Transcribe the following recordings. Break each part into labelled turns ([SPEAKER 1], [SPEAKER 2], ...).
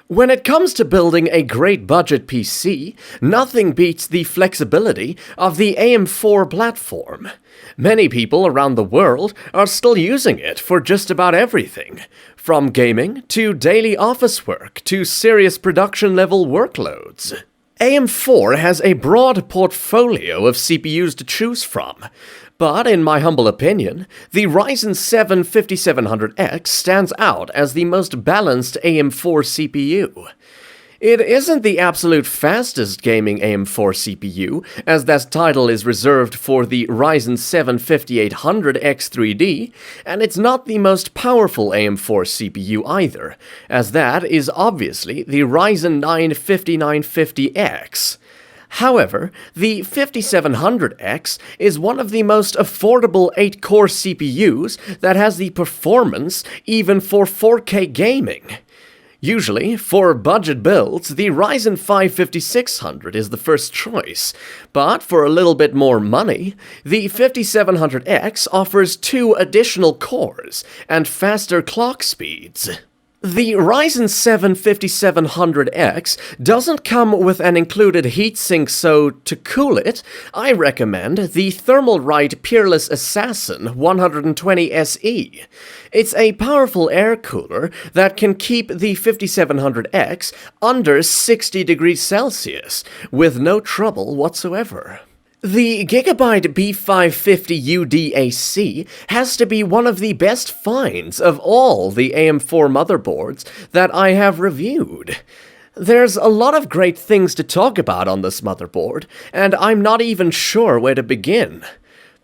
[SPEAKER 1] When it comes to building a great budget PC, nothing beats the flexibility of the AM4 platform. Many people around the world are still using it for just about everything, from gaming to daily office work to serious production level workloads. AM4 has a broad portfolio of CPUs to choose from, but in my humble opinion, the Ryzen 7 5700X stands out as the most balanced AM4 CPU. It isn't the absolute fastest gaming AM4 CPU, as that title is reserved for the Ryzen 7 5800X3D, and it's not the most powerful AM4 CPU either, as that is obviously the Ryzen 9 5950X. However, the 5700X is one of the most affordable 8-core CPUs that has the performance even for 4K gaming. Usually, for budget builds, the Ryzen 5 5600 is the first choice, but for a little bit more money, the 5700X offers 2 additional cores and faster clock speeds. The Ryzen 7 5700X doesn't come with an included heatsink, so to cool it, I recommend the Thermalright Peerless Assassin 120 SE. It's a powerful air cooler that can keep the 5700X under 60 degrees Celsius with no trouble whatsoever. The Gigabyte B550 UDAC has to be one of the best finds of all the AM4 motherboards that I have reviewed. There's a lot of great things to talk about on this motherboard, and I'm not even sure where to begin.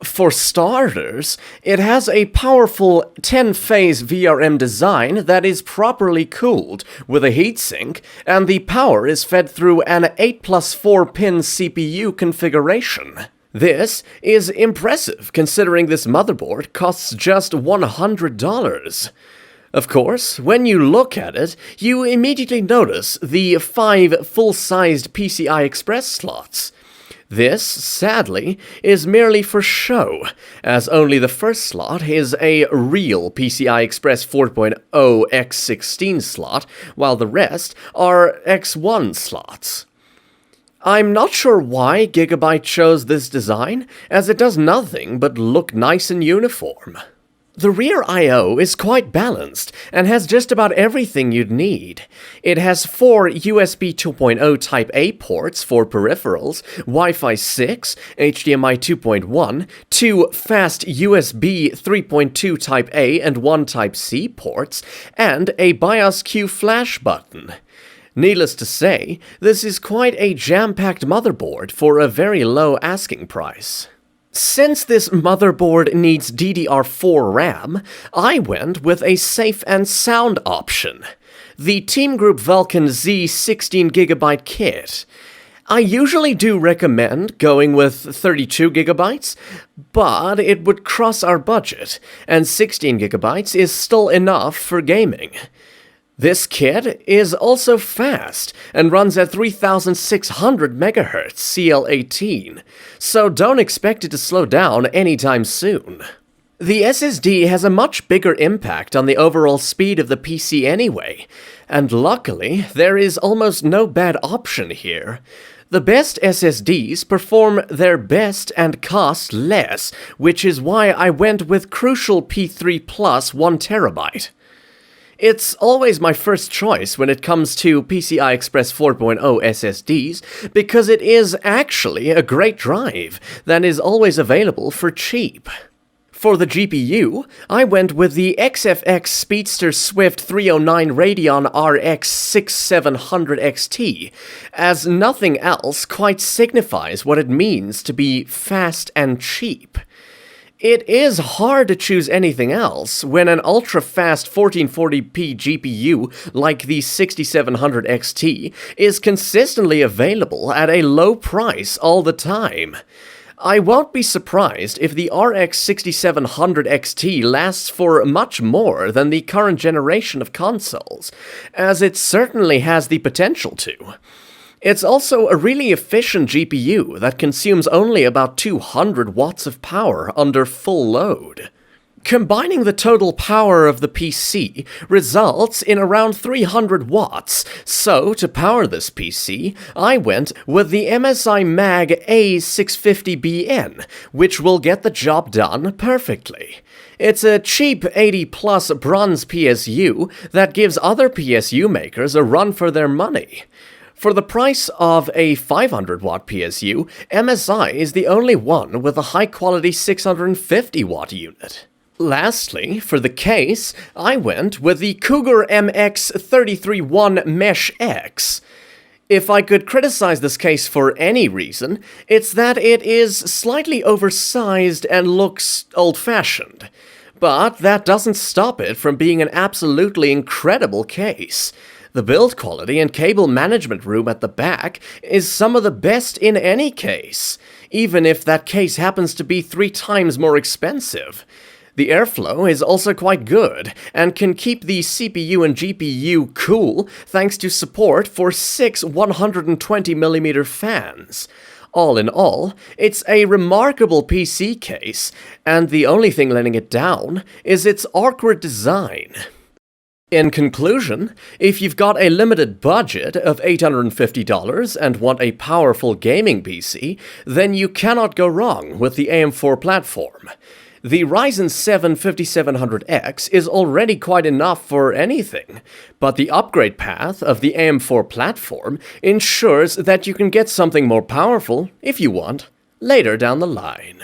[SPEAKER 1] For starters, it has a powerful 10-phase VRM design that is properly cooled with a heatsink, and the power is fed through an 8+4-pin CPU configuration. This is impressive considering this motherboard costs just $100. Of course, when you look at it, you immediately notice the 5 full-sized PCI Express slots. This, sadly, is merely for show, as only the first slot is a real PCI Express 4.0 X16 slot, while the rest are X1 slots. I'm not sure why Gigabyte chose this design, as it does nothing but look nice and uniform. The rear I/O is quite balanced and has just about everything you'd need. It has 4 USB 2.0 Type-A ports for peripherals, Wi-Fi 6, HDMI 2.1, 2 fast USB 3.2 Type-A and 1 Type-C ports, and a BIOS Q flash button. Needless to say, this is quite a jam-packed motherboard for a very low asking price. Since this motherboard needs DDR4 RAM, I went with a safe and sound option, the TEAMGROUP Vulcan Z 16GB kit. I usually do recommend going with 32GB, but it would cross our budget, and 16GB is still enough for gaming. This kit is also fast and runs at 3600 MHz CL18, so don't expect it to slow down anytime soon. The SSD has a much bigger impact on the overall speed of the PC anyway, and luckily there is almost no bad option here. The best SSDs perform their best and cost less, which is why I went with Crucial P3 Plus 1TB. It's always my first choice when it comes to PCI Express 4.0 SSDs because it is actually a great drive that is always available for cheap. For the GPU, I went with the XFX Speedster Swift 309 Radeon RX 6700 XT, as nothing else quite signifies what it means to be fast and cheap. It is hard to choose anything else when an ultra-fast 1440p GPU like the 6700 XT is consistently available at a low price all the time. I won't be surprised if the RX 6700 XT lasts for much more than the current generation of consoles, as it certainly has the potential to. It's also a really efficient GPU that consumes only about 200 watts of power under full load. Combining the total power of the PC results in around 300 watts, so to power this PC, I went with the MSI Mag A650BN, which will get the job done perfectly. It's a cheap 80-plus bronze PSU that gives other PSU makers a run for their money. For the price of a 500-watt PSU, MSI is the only one with a high-quality 650-watt unit. Lastly, for the case, I went with the Cougar MX331 Mesh X. If I could criticize this case for any reason, it's that it is slightly oversized and looks old-fashioned. But that doesn't stop it from being an absolutely incredible case. The build quality and cable management room at the back is some of the best in any case, even if that case happens to be 3 times more expensive. The airflow is also quite good, and can keep the CPU and GPU cool thanks to support for 6 120mm fans. All in all, it's a remarkable PC case, and the only thing letting it down is its awkward design. In conclusion, if you've got a limited budget of $850 and want a powerful gaming PC, then you cannot go wrong with the AM4 platform. The Ryzen 7 5700X is already quite enough for anything, but the upgrade path of the AM4 platform ensures that you can get something more powerful, if you want, later down the line.